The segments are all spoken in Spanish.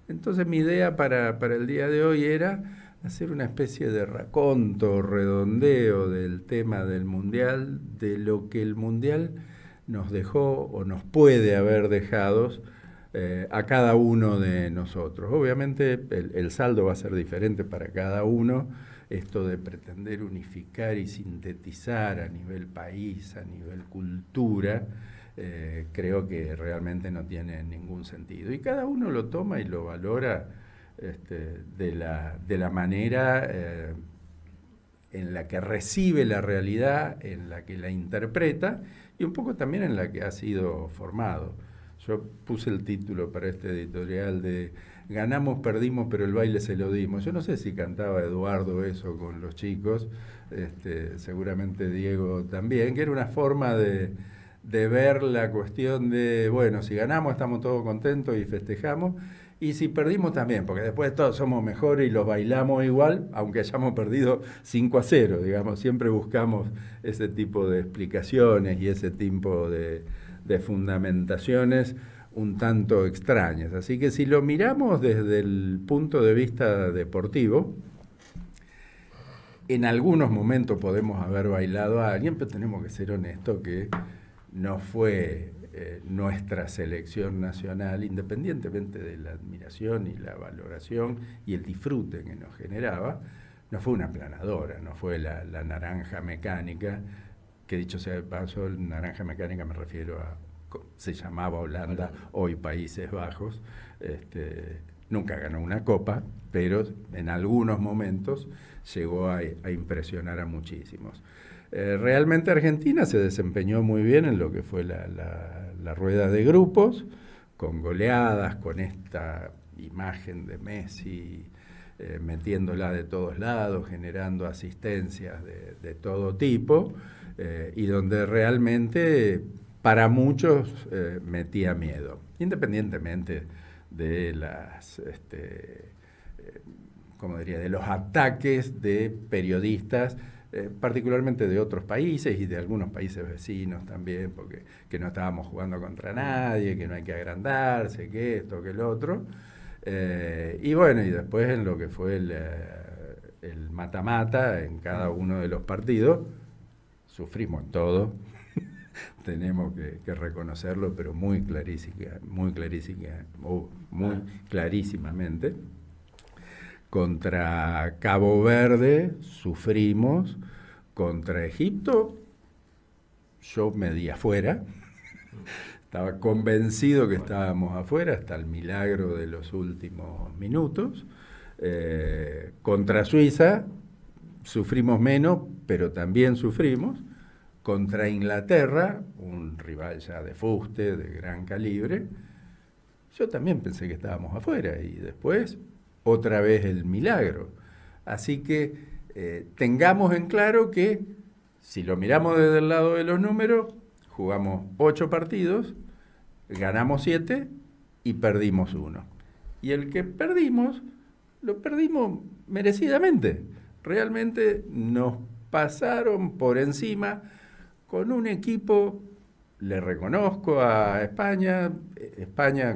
Entonces mi idea para el día de hoy era hacer una especie de raconto, redondeo del tema del Mundial, de lo que el Mundial nos dejó o nos puede haber dejado a cada uno de nosotros. Obviamente el saldo va a ser diferente para cada uno, esto de pretender unificar y sintetizar a nivel país, a nivel cultura, creo que realmente no tiene ningún sentido. Y cada uno lo toma y lo valora de la manera en la que recibe la realidad, en la que la interpreta y un poco también en la que ha sido formado. Yo puse el título para este editorial de ganamos, perdimos, pero el baile se lo dimos. Yo no sé si cantaba Eduardo eso con los chicos, seguramente Diego también, que era una forma de ver la cuestión de, bueno, si ganamos estamos todos contentos y festejamos, y si perdimos también, porque después todos somos mejores y los bailamos igual, aunque hayamos perdido 5-0, digamos, siempre buscamos ese tipo de explicaciones y ese tipo de fundamentaciones un tanto extrañas. Así que si lo miramos desde el punto de vista deportivo, en algunos momentos podemos haber bailado a alguien, pero tenemos que ser honestos que no fue nuestra selección nacional, independientemente de la admiración y la valoración y el disfrute que nos generaba, no fue una aplanadora, no fue la naranja mecánica, que dicho sea de paso, naranja mecánica me refiero a, se llamaba Holanda, hoy Países Bajos, nunca ganó una copa, pero en algunos momentos llegó a impresionar a muchísimos. Realmente Argentina se desempeñó muy bien en lo que fue la rueda de grupos, con goleadas, con esta imagen de Messi metiéndola de todos lados, generando asistencias de todo tipo, y donde realmente para muchos metía miedo, independientemente de las, como diría, de los ataques de periodistas, particularmente de otros países y de algunos países vecinos también, porque que no estábamos jugando contra nadie, que no hay que agrandarse, que esto, que el otro. Y bueno, y después en lo que fue el mata-mata en cada uno de los partidos, sufrimos todo, tenemos que reconocerlo, pero muy clarísimamente. Contra Cabo Verde sufrimos, contra Egipto yo me di afuera, estaba convencido que estábamos afuera hasta el milagro de los últimos minutos. Contra Suiza sufrimos menos, pero también sufrimos. Contra Inglaterra, un rival ya de fuste, de gran calibre, yo también pensé que estábamos afuera y después otra vez el milagro. Así que tengamos en claro que si lo miramos desde el lado de los números, jugamos 8 partidos, ganamos 7 y perdimos 1. Y el que perdimos, lo perdimos merecidamente. Realmente nos pasaron por encima con un equipo, le reconozco a España,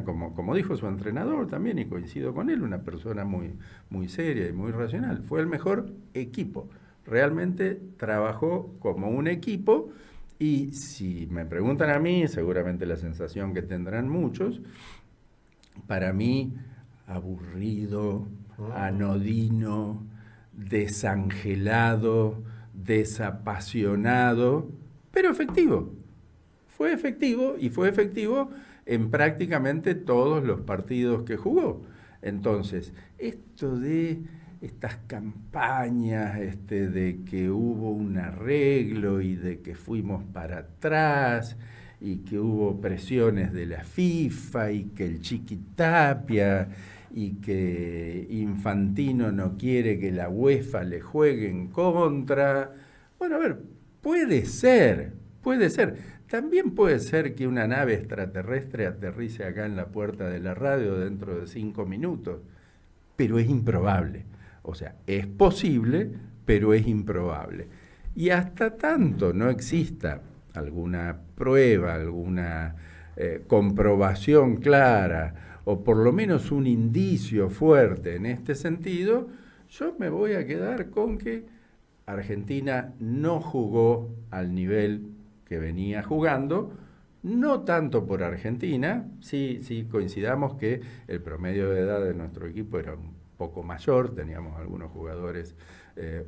como dijo su entrenador también, y coincido con él, una persona muy seria y muy racional, fue el mejor equipo, realmente trabajó como un equipo, y si me preguntan a mí, seguramente la sensación que tendrán muchos, para mí, aburrido, anodino, desangelado, desapasionado, pero efectivo. Fue efectivo y fue efectivo en prácticamente todos los partidos que jugó. Entonces, esto de estas campañas, de que hubo un arreglo y de que fuimos para atrás y que hubo presiones de la FIFA y que el Chiquitapia y que Infantino no quiere que la UEFA le juegue en contra. Bueno, a ver, puede ser. También puede ser que una nave extraterrestre aterrice acá en la puerta de la radio dentro de 5 minutos, pero es improbable. O sea, es posible, pero es improbable. Y hasta tanto no exista alguna prueba, alguna comprobación clara o por lo menos un indicio fuerte en este sentido, yo me voy a quedar con que Argentina no jugó al nivel que venía jugando, no tanto por Argentina, sí coincidamos que el promedio de edad de nuestro equipo era un poco mayor, teníamos algunos jugadores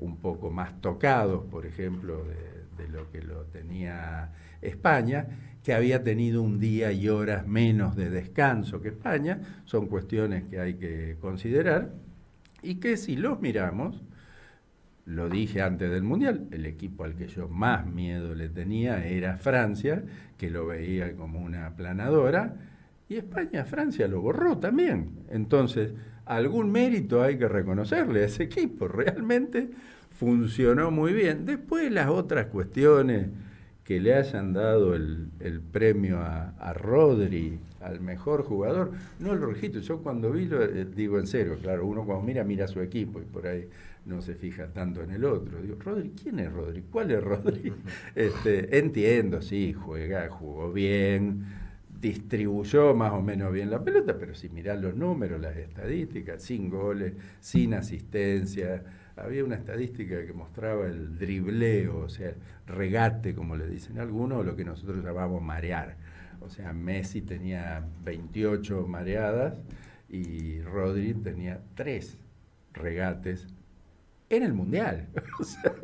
un poco más tocados, por ejemplo, de lo que lo tenía España, que había tenido un día y horas menos de descanso que España, son cuestiones que hay que considerar, y que si los miramos, lo dije antes del Mundial, el equipo al que yo más miedo le tenía era Francia, que lo veía como una aplanadora, y España, Francia lo borró también. Entonces, algún mérito hay que reconocerle a ese equipo, realmente funcionó muy bien. Después las otras cuestiones que le hayan dado el premio a Rodri, al mejor jugador, no lo registro. Yo cuando vi, digo en serio, claro, uno cuando mira a su equipo y por ahí no se fija tanto en el otro. Digo, Rodri, ¿quién es Rodri? ¿Cuál es Rodri? Entiendo, sí, jugó bien, distribuyó más o menos bien la pelota, pero si mirás los números, las estadísticas, sin goles, sin asistencia. Había una estadística que mostraba el dribleo, o sea, regate, como le dicen algunos, o lo que nosotros llamamos marear. O sea, Messi tenía 28 mareadas y Rodri tenía 3 regates en el Mundial. O sea,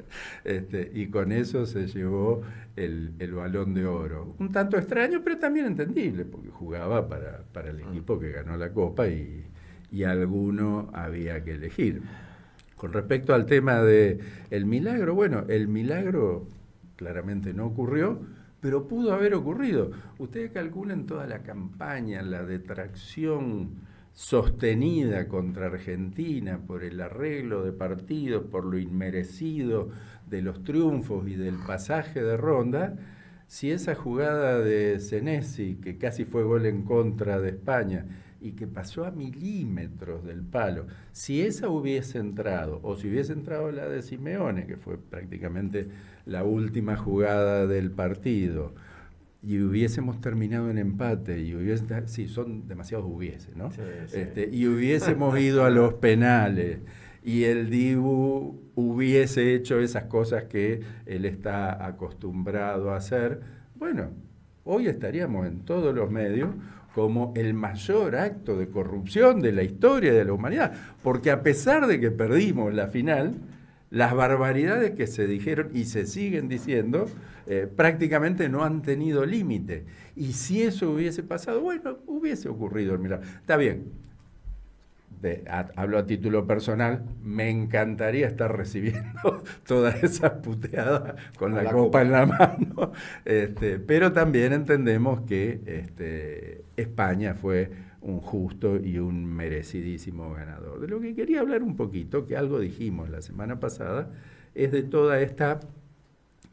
y con eso se llevó el Balón de Oro. Un tanto extraño, pero también entendible, porque jugaba para el equipo que ganó la Copa y alguno había que elegir. Con respecto al tema del milagro, bueno, el milagro claramente no ocurrió, pero pudo haber ocurrido. Ustedes calculan toda la campaña, la detracción sostenida contra Argentina por el arreglo de partidos, por lo inmerecido de los triunfos y del pasaje de ronda. Si esa jugada de Senesi, que casi fue gol en contra de España, y que pasó a milímetros del palo, si esa hubiese entrado, o si hubiese entrado la de Simeone, que fue prácticamente la última jugada del partido, y hubiésemos terminado en empate, sí, son demasiados hubiese, ¿no? Sí, sí. Y hubiésemos ido a los penales, y el Dibu hubiese hecho esas cosas que él está acostumbrado a hacer, bueno, hoy estaríamos en todos los medios como el mayor acto de corrupción de la historia de la humanidad, porque a pesar de que perdimos la final, las barbaridades que se dijeron y se siguen diciendo prácticamente no han tenido límite. Y si eso hubiese pasado, bueno, hubiese ocurrido el milagro. Está bien. Hablo a título personal, me encantaría estar recibiendo todas esas puteadas con la copa en la mano, pero también entendemos que España fue un justo y un merecidísimo ganador. De lo que quería hablar un poquito, que algo dijimos la semana pasada, es de toda esta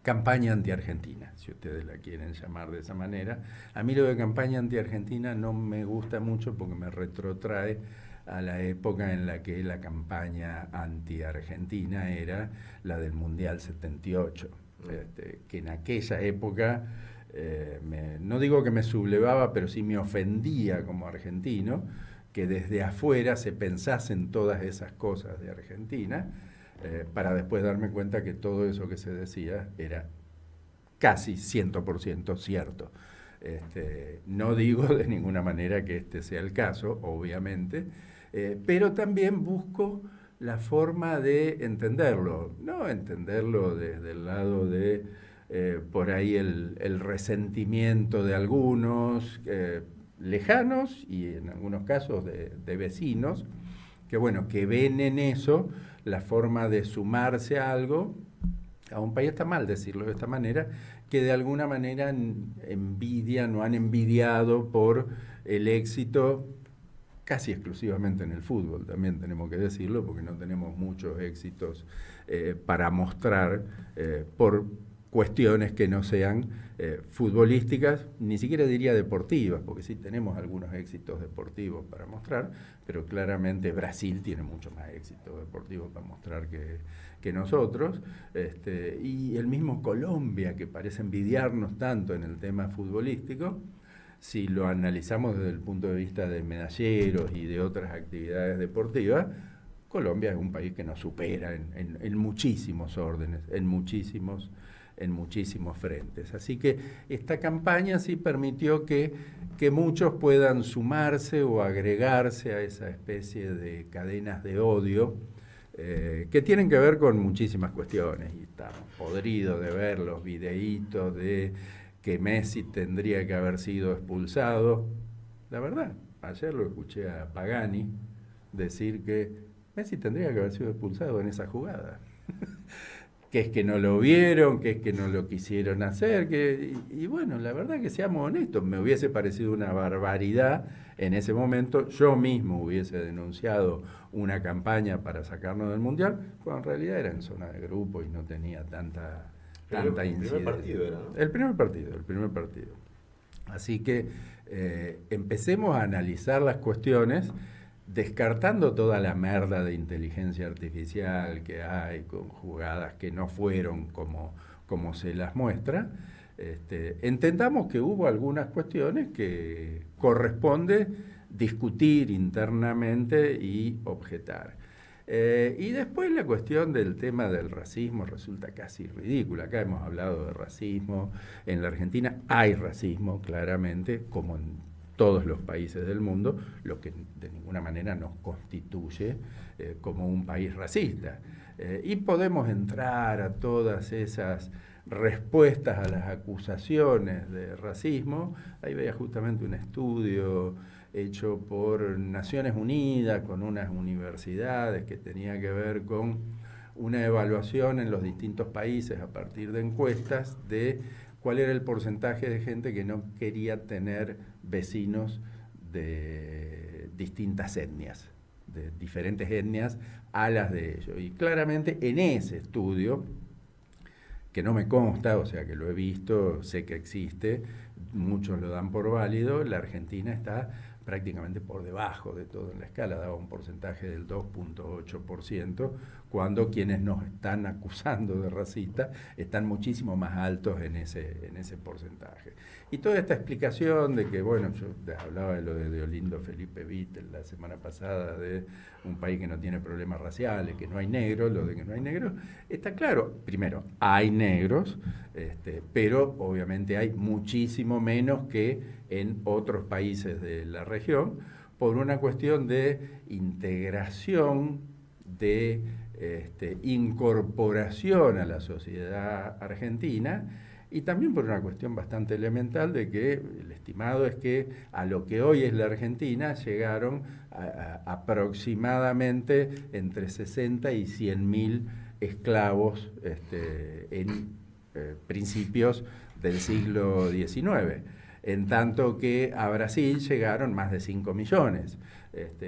campaña anti-argentina, si ustedes la quieren llamar de esa manera. A mí lo de campaña anti-argentina no me gusta mucho porque me retrotrae a la época en la que la campaña anti-argentina era la del Mundial 78, que en aquella época, no digo que me sublevaba, pero sí me ofendía como argentino, que desde afuera se pensasen todas esas cosas de Argentina, para después darme cuenta que todo eso que se decía era casi 100% cierto. No digo de ninguna manera que este sea el caso, obviamente, pero también busco la forma de entenderlo, no entenderlo desde el lado de por ahí el resentimiento de algunos lejanos y en algunos casos de vecinos, que bueno, que ven en eso la forma de sumarse a algo. A un país, está mal decirlo de esta manera, que de alguna manera envidian o han envidiado por el éxito casi exclusivamente en el fútbol, también tenemos que decirlo, porque no tenemos muchos éxitos para mostrar por cuestiones que no sean futbolísticas, ni siquiera diría deportivas, porque sí tenemos algunos éxitos deportivos para mostrar, pero claramente Brasil tiene mucho más éxitos deportivos para mostrar que nosotros, y el mismo Colombia, que parece envidiarnos tanto en el tema futbolístico, si lo analizamos desde el punto de vista de medalleros y de otras actividades deportivas, Colombia es un país que nos supera en muchísimos órdenes, en muchísimos frentes. Así que esta campaña sí permitió que muchos puedan sumarse o agregarse a esa especie de cadenas de odio que tienen que ver con muchísimas cuestiones. Y estamos podridos de ver los videitos de que Messi tendría que haber sido expulsado. La verdad, ayer lo escuché a Pagani decir que Messi tendría que haber sido expulsado en esa jugada. Que es que no lo vieron, que es que no lo quisieron hacer, y bueno, la verdad que seamos honestos, me hubiese parecido una barbaridad en ese momento, yo mismo hubiese denunciado una campaña para sacarnos del Mundial, cuando en realidad era en zona de grupo y no tenía tanta incidencia. El primer partido era, ¿no? El primer partido. Así que empecemos a analizar las cuestiones descartando toda la merda de inteligencia artificial que hay con jugadas que no fueron como se las muestra, entendamos que hubo algunas cuestiones que corresponde discutir internamente y objetar. Y después la cuestión del tema del racismo resulta casi ridícula. Acá hemos hablado de racismo, en la Argentina hay racismo claramente, como en todos los países del mundo, lo que de ninguna manera nos constituye como un país racista. Y podemos entrar a todas esas respuestas a las acusaciones de racismo. Ahí veía justamente un estudio hecho por Naciones Unidas con unas universidades que tenía que ver con una evaluación en los distintos países a partir de encuestas de cuál era el porcentaje de gente que no quería tener vecinos de distintas etnias, de diferentes etnias a las de ellos. Y claramente en ese estudio, que no me consta, o sea que lo he visto, sé que existe, muchos lo dan por válido, la Argentina está prácticamente por debajo de todo en la escala, daba un porcentaje del 2.8%, cuando quienes nos están acusando de racistas están muchísimo más altos en ese porcentaje. Y toda esta explicación de que, bueno, yo hablaba de lo de Deolindo Felipe Vittel la semana pasada, de un país que no tiene problemas raciales, que no hay negros, lo de que no hay negros, está claro. Primero, hay negros, pero obviamente hay muchísimo menos que en otros países de la región, por una cuestión de integración, de incorporación a la sociedad argentina, y también por una cuestión bastante elemental de que el estimado es que a lo que hoy es la Argentina llegaron aproximadamente entre 60 y 100.000 esclavos en principios del siglo XIX. En tanto que a Brasil llegaron más de 5 millones.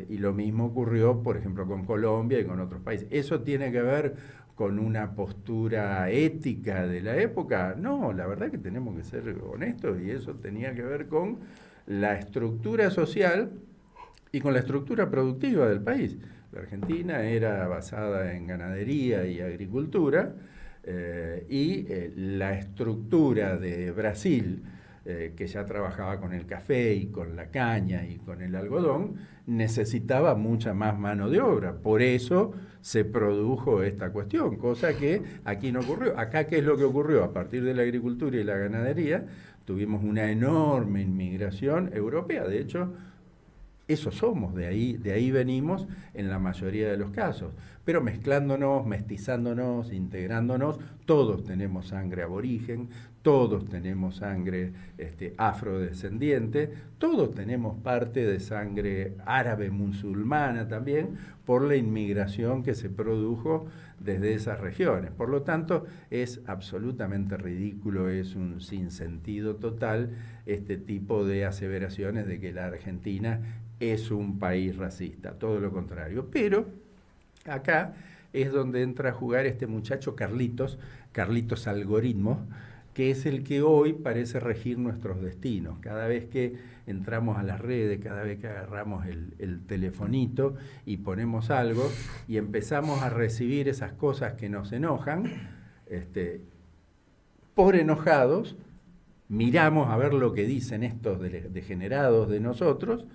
Y lo mismo ocurrió, por ejemplo, con Colombia y con otros países. ¿Eso tiene que ver con una postura ética de la época? No, la verdad que tenemos que ser honestos, y eso tenía que ver con la estructura social y con la estructura productiva del país. La Argentina era basada en ganadería y agricultura, y la estructura de Brasil, que ya trabajaba con el café y con la caña y con el algodón, necesitaba mucha más mano de obra. Por eso se produjo esta cuestión, cosa que aquí no ocurrió. Acá, ¿qué es lo que ocurrió? A partir de la agricultura y la ganadería, tuvimos una enorme inmigración europea. De hecho, eso somos, de ahí venimos en la mayoría de los casos. Pero mezclándonos, mestizándonos, integrándonos, todos tenemos sangre aborigen, todos tenemos sangre afrodescendiente, todos tenemos parte de sangre árabe musulmana también, por la inmigración que se produjo desde esas regiones. Por lo tanto, es absolutamente ridículo, es un sinsentido total este tipo de aseveraciones de que la Argentina es un país racista, todo lo contrario. Pero acá es donde entra a jugar este muchacho Carlitos Algoritmo, que es el que hoy parece regir nuestros destinos. Cada vez que entramos a las redes, cada vez que agarramos el telefonito y ponemos algo y empezamos a recibir esas cosas que nos enojan, por enojados miramos a ver lo que dicen estos degenerados de nosotros,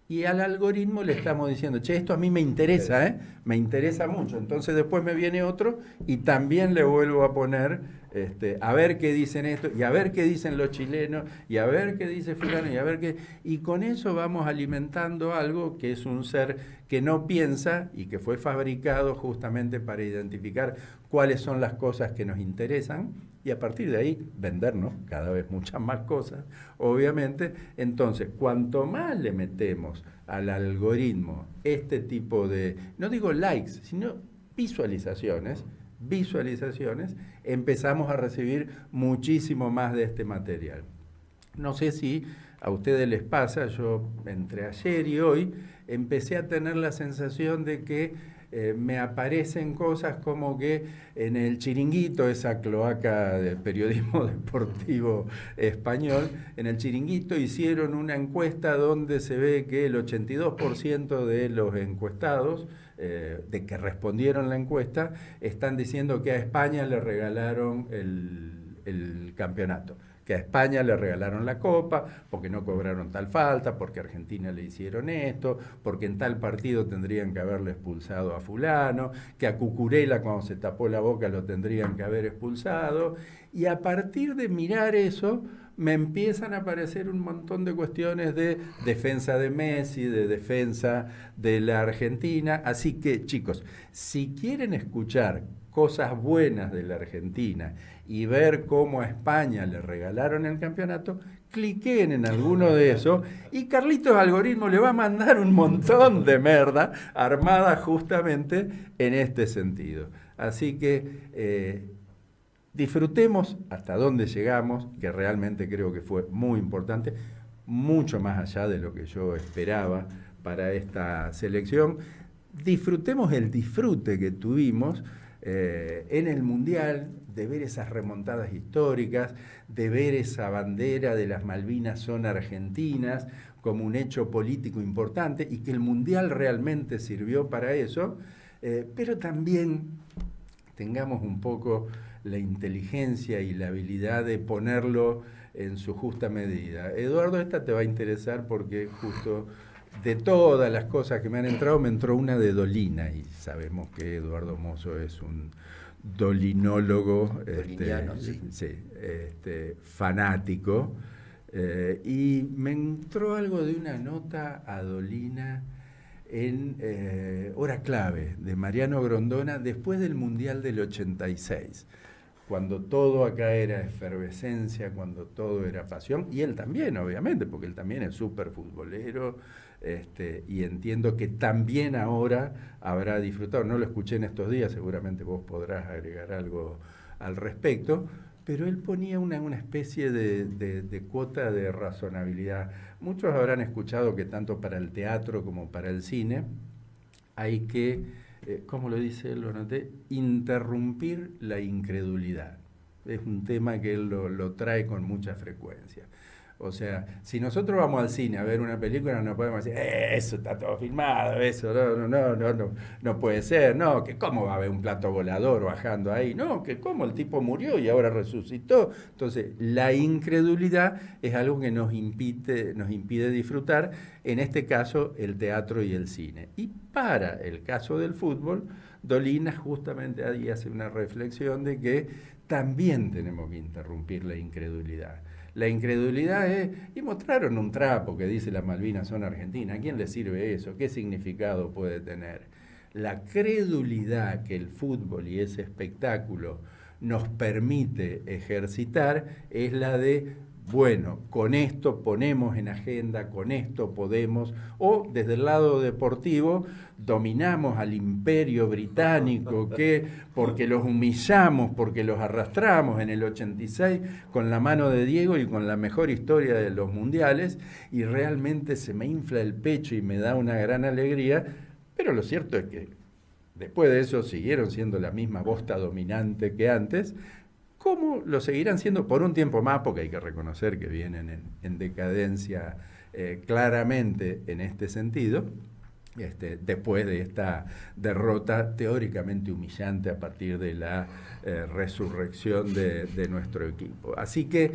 y al algoritmo le estamos diciendo, che, esto a mí me interesa, me interesa mucho. Entonces después me viene otro y también le vuelvo a poner, a ver qué dicen esto, y a ver qué dicen los chilenos, y a ver qué dice fulano, y a ver qué... Y con eso vamos alimentando algo que es un ser que no piensa y que fue fabricado justamente para identificar cuáles son las cosas que nos interesan, y a partir de ahí vendernos cada vez muchas más cosas, obviamente. Entonces, cuanto más le metemos al algoritmo este tipo de, no digo likes, sino visualizaciones, empezamos a recibir muchísimo más de este material. No sé si a ustedes les pasa, yo entre ayer y hoy empecé a tener la sensación de que me aparecen cosas como que en el Chiringuito, esa cloaca de periodismo deportivo español, en el Chiringuito hicieron una encuesta donde se ve que el 82% de los encuestados, de que respondieron la encuesta, están diciendo que a España le regalaron el campeonato, que a España le regalaron la copa, porque no cobraron tal falta, porque a Argentina le hicieron esto, porque en tal partido tendrían que haberle expulsado a fulano, que a Cucurella cuando se tapó la boca lo tendrían que haber expulsado, y a partir de mirar eso me empiezan a aparecer un montón de cuestiones de defensa de Messi, de defensa de la Argentina. Así que, chicos, si quieren escuchar cosas buenas de la Argentina y ver cómo a España le regalaron el campeonato, cliquen en alguno de esos y Carlitos Algoritmo le va a mandar un montón de merda armada justamente en este sentido. Así que disfrutemos hasta dónde llegamos, que realmente creo que fue muy importante, mucho más allá de lo que yo esperaba para esta selección. Disfrutemos el disfrute que tuvimos en el Mundial, de ver esas remontadas históricas, de ver esa bandera de las Malvinas son argentinas como un hecho político importante, y que el Mundial realmente sirvió para eso, pero también tengamos un poco la inteligencia y la habilidad de ponerlo en su justa medida. Eduardo, esta te va a interesar porque justo de todas las cosas que me han entrado, me entró una de Dolina, y sabemos que Eduardo Mozo es un dolinólogo, fanático, y me entró algo de una nota a Dolina en Hora Clave, de Mariano Grondona, después del Mundial del 86, cuando todo acá era efervescencia, cuando todo era pasión, y él también, obviamente, porque él también es súper futbolero, y entiendo que también ahora habrá disfrutado. No lo escuché en estos días, seguramente vos podrás agregar algo al respecto, pero él ponía una especie de cuota de razonabilidad. Muchos habrán escuchado que tanto para el teatro como para el cine hay que, ¿cómo lo dice él? Lo noté, interrumpir la incredulidad. Es un tema que él lo trae con mucha frecuencia. O sea, si nosotros vamos al cine a ver una película, no podemos decir, eso está todo filmado, eso no puede ser, no, que cómo va a haber un plato volador bajando ahí, no, que cómo el tipo murió y ahora resucitó. Entonces, la incredulidad es algo que nos impide disfrutar, en este caso, el teatro y el cine. Y para el caso del fútbol, Dolina justamente ahí hace una reflexión de que también tenemos que interrumpir la incredulidad. La incredulidad es, y mostraron un trapo que dice las Malvinas son argentinas, ¿a quién le sirve eso? ¿Qué significado puede tener? La credulidad que el fútbol y ese espectáculo nos permite ejercitar es la de, bueno, con esto ponemos en agenda, con esto podemos, o desde el lado deportivo, dominamos al imperio británico, que porque los humillamos, porque los arrastramos en el 86 con la mano de Diego y con la mejor historia de los mundiales, y realmente se me infla el pecho y me da una gran alegría, pero lo cierto es que después de eso siguieron siendo la misma bosta dominante que antes, como lo seguirán siendo por un tiempo más, porque hay que reconocer que vienen en decadencia claramente en este sentido, después de esta derrota teóricamente humillante a partir de la resurrección de nuestro equipo. Así que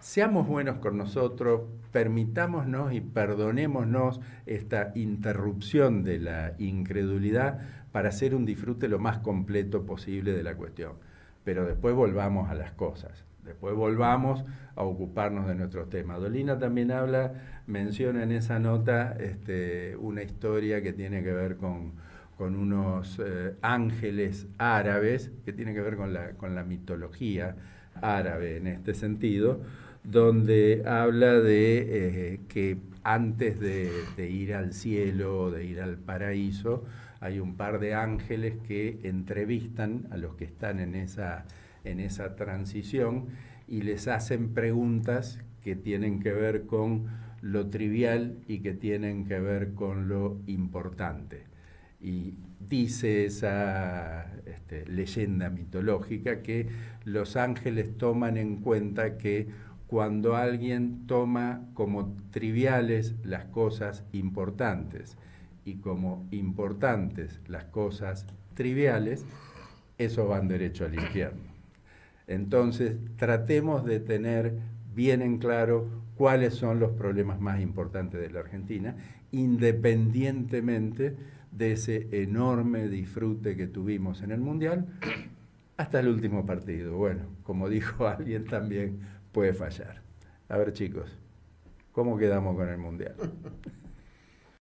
seamos buenos con nosotros, permitámonos y perdonémonos esta interrupción de la incredulidad para hacer un disfrute lo más completo posible de la cuestión. Pero después volvamos a las cosas, después volvamos a ocuparnos de nuestros temas. Dolina también menciona en esa nota una historia que tiene que ver con unos ángeles árabes, que tiene que ver con la mitología árabe en este sentido, donde habla de que antes de ir al cielo, de ir al paraíso, hay un par de ángeles que entrevistan a los que están en esa transición y les hacen preguntas que tienen que ver con lo trivial y que tienen que ver con lo importante. Y dice esa leyenda mitológica que los ángeles toman en cuenta que cuando alguien toma como triviales las cosas importantes y como importantes las cosas triviales, esos van derecho al infierno. Entonces, tratemos de tener bien en claro cuáles son los problemas más importantes de la Argentina, independientemente de ese enorme disfrute que tuvimos en el Mundial, hasta el último partido. Bueno, como dijo alguien también, puede fallar. A ver, chicos, ¿cómo quedamos con el Mundial?